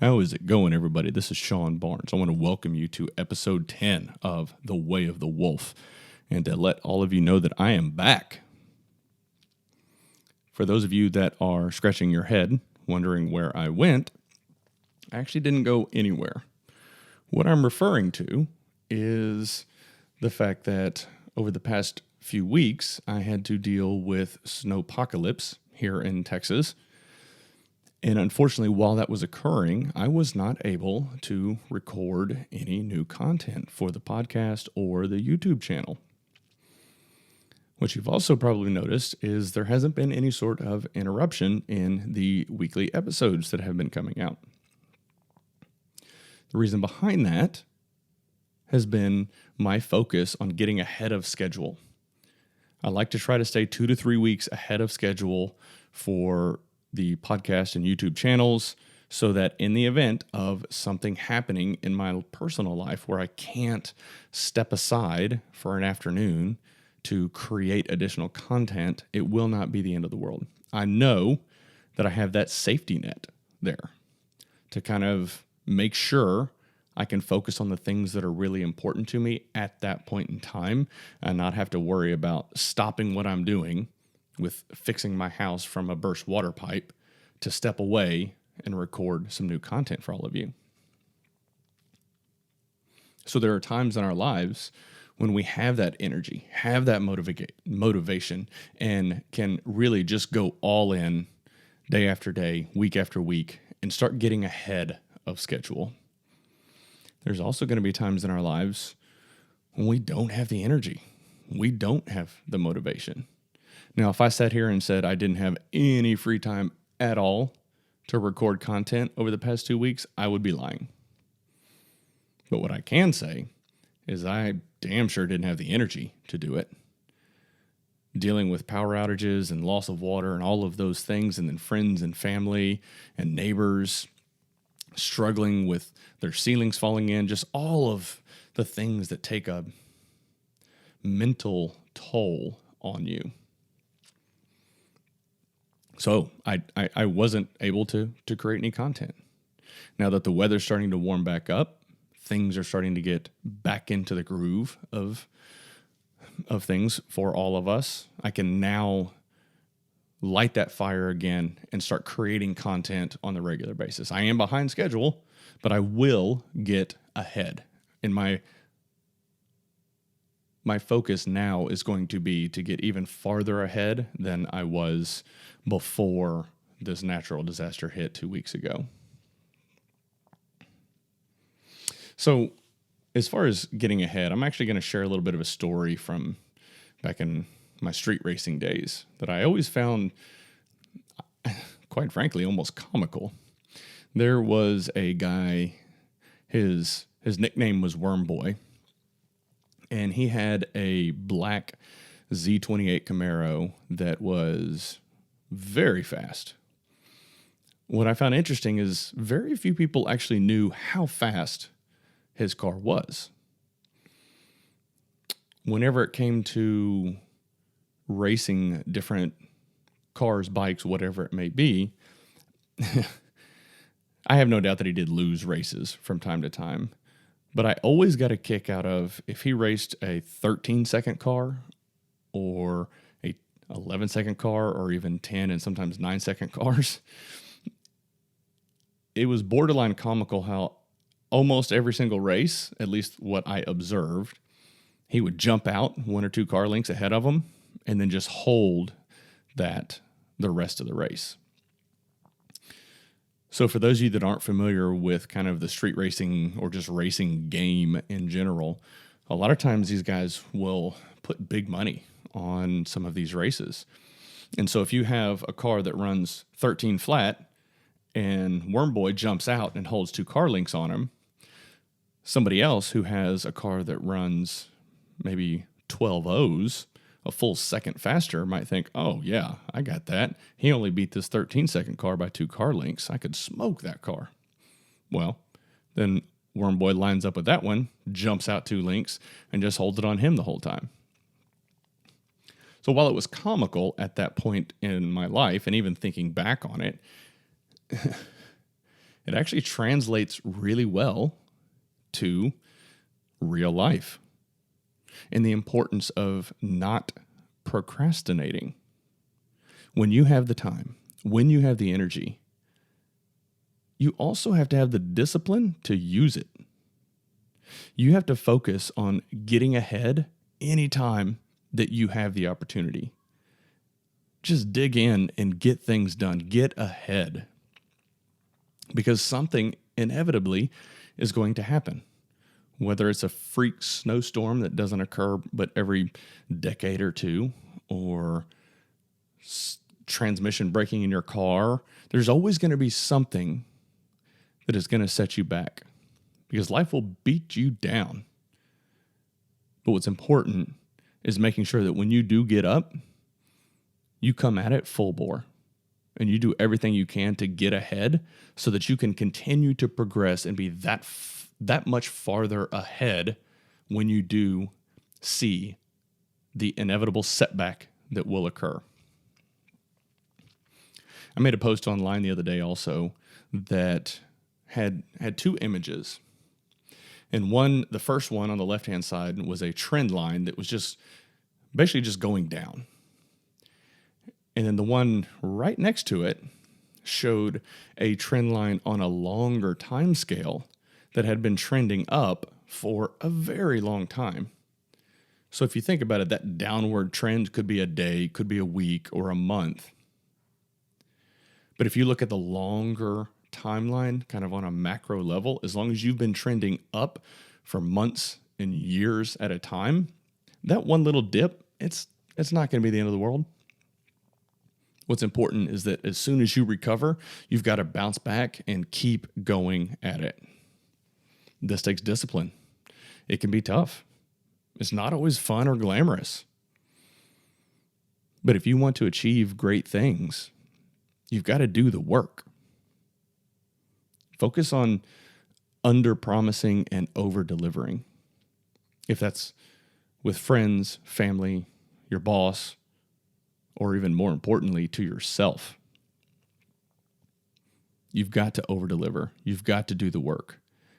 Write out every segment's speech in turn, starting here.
How is it going, everybody? This is Sean Barnes. I want to welcome you to episode 10 of The Way of the Wolf, and to let all of you know that I am back. For those of you that are scratching your head, wondering where I went, I actually didn't go anywhere. What I'm referring to is the fact that over the past few weeks, I had to deal with snowpocalypse here in Texas. And unfortunately, while that was occurring, I was not able to record any new content for the podcast or the YouTube channel. What you've also probably noticed is there hasn't been any sort of interruption in the weekly episodes that have been coming out. The reason behind that has been my focus on getting ahead of schedule. I like to try to stay 2 to 3 weeks ahead of schedule for the podcast and YouTube channels, so that in the event of something happening in my personal life where I can't step aside for an afternoon to create additional content, it will not be the end of the world. I know that I have that safety net there to kind of make sure I can focus on the things that are really important to me at that point in time and not have to worry about stopping what I'm doing with fixing my house from a burst water pipe to step away and record some new content for all of you. So there are times in our lives when we have that energy, have that motivation, and can really just go all in day after day, week after week, and start getting ahead of schedule. There's also going to be times in our lives when we don't have the energy. We don't have the motivation. Now, if I sat here and said I didn't have any free time at all to record content over the past 2 weeks, I would be lying. But what I can say is I damn sure didn't have the energy to do it. Dealing with power outages and loss of water and all of those things, and then friends and family and neighbors struggling with their ceilings falling in, just all of the things that take a mental toll on you. So I wasn't able to create any content. Now that the weather's starting to warm back up, things are starting to get back into the groove of things for all of us. I can now light that fire again and start creating content on the regular basis. I am behind schedule, but I will get ahead. And my focus now is going to be to get even farther ahead than I was before this natural disaster hit 2 weeks ago. So as far as getting ahead, I'm actually going to share a little bit of a story from back in my street racing days that I always found, quite frankly, almost comical. There was a guy, his nickname was Worm Boy, and he had a black Z28 Camaro that was very fast. What I found interesting is very few people actually knew how fast his car was. Whenever it came to racing different cars, bikes, whatever it may be, I have no doubt that he did lose races from time to time. But I always got a kick out of if he raced a 13-second car or a 11-second car or even 10 and sometimes 9-second cars. It was borderline comical how almost every single race, at least what I observed, he would jump out 1 or 2 car lengths ahead of him and then just hold that the rest of the race. So for those of you that aren't familiar with kind of the street racing or just racing game in general, a lot of times these guys will put big money on some of these races. And so if you have a car that runs 13 flat and Worm Boy jumps out and holds 2 car lengths on him, somebody else who has a car that runs maybe 12 O's, a full second faster, might think, oh yeah, I got that. He only beat this 13-second car by 2 car lengths. I could smoke that car. Well, then Worm Boy lines up with that one, jumps out 2 lengths, and just holds it on him the whole time. So while it was comical at that point in my life, and even thinking back on it, it actually translates really well to real life and the importance of not procrastinating. When you have the time, when you have the energy, you also have to have the discipline to use it. You have to focus on getting ahead anytime that you have the opportunity. Just dig in and get things done. Get ahead. Because something inevitably is going to happen. Whether it's a freak snowstorm that doesn't occur but every decade or two, or transmission breaking in your car, there's always going to be something that is going to set you back. Because life will beat you down. But what's important is making sure that when you do get up, you come at it full bore. And you do everything you can to get ahead so that you can continue to progress and be that much farther ahead when you do see the inevitable setback that will occur. I made a post online the other day also that had two images. And the first one on the left-hand side was a trend line that was just basically just going down. And then the one right next to it showed a trend line on a longer time scale that had been trending up for a very long time. So if you think about it, that downward trend could be a day, could be a week, or a month. But if you look at the longer timeline, kind of on a macro level, as long as you've been trending up for months and years at a time, that one little dip, it's not going to be the end of the world. What's important is that as soon as you recover, you've got to bounce back and keep going at it. This takes discipline. It can be tough. It's not always fun or glamorous. But if you want to achieve great things, you've got to do the work. Focus on under-promising and over-delivering. If that's with friends, family, your boss, or even more importantly, to yourself. You've got to over-deliver. You've got to do the work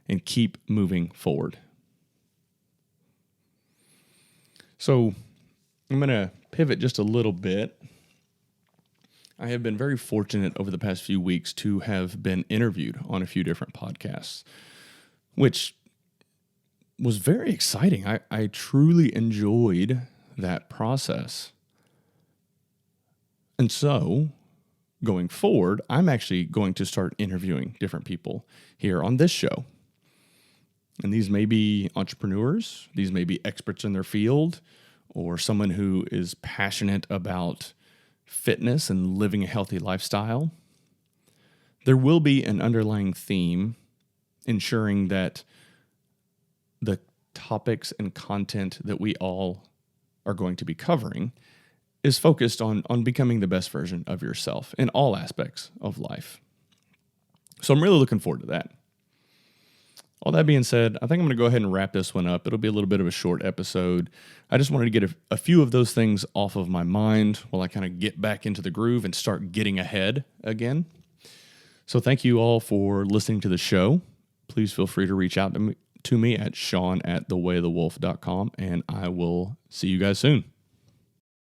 and keep moving forward. So I'm going to pivot just a little bit. I have been very fortunate over the past few weeks to have been interviewed on a few different podcasts, which was very exciting. I truly enjoyed that process. And so, going forward, I'm actually going to start interviewing different people here on this show. And these may be entrepreneurs, these may be experts in their field, or someone who is passionate about fitness and living a healthy lifestyle. There will be an underlying theme ensuring that the topics and content that we all are going to be covering is focused on becoming the best version of yourself in all aspects of life. So I'm really looking forward to that. All that being said, I think I'm going to go ahead and wrap this one up. It'll be a little bit of a short episode. I just wanted to get a few of those things off of my mind while I kind of get back into the groove and start getting ahead again. So thank you all for listening to the show. Please feel free to reach out to me at sean@thewayofthewolf.com, and I will see you guys soon.